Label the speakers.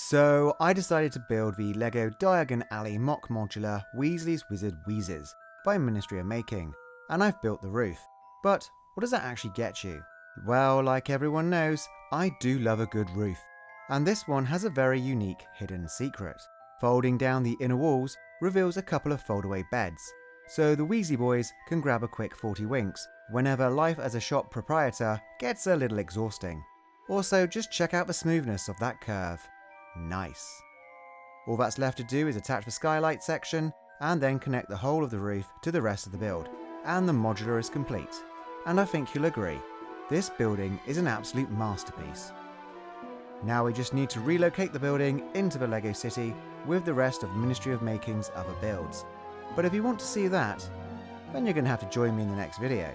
Speaker 1: So I decided to build the LEGO Diagon Alley MOC modular Weasley's Wizard Wheezes by Ministry of Making, and I've built the roof. But what does that actually get you? Well, like everyone knows, I do love a good roof. And this one has a very unique hidden secret. Folding down the inner walls reveals a couple of foldaway beds, so the Weasley boys can grab a quick 40 winks whenever life as a shop proprietor gets a little exhausting. Also, just check out the smoothness of that curve. Nice. All that's left to do is attach the skylight section and then connect the whole of the roof to the rest of the build, and the modular is complete. And I think you'll agree, this building is an absolute masterpiece. Now we just need to relocate the building into the LEGO City with the rest of Ministry of Making's other builds. But if you want to see that, then you're going to have to join me in the next video.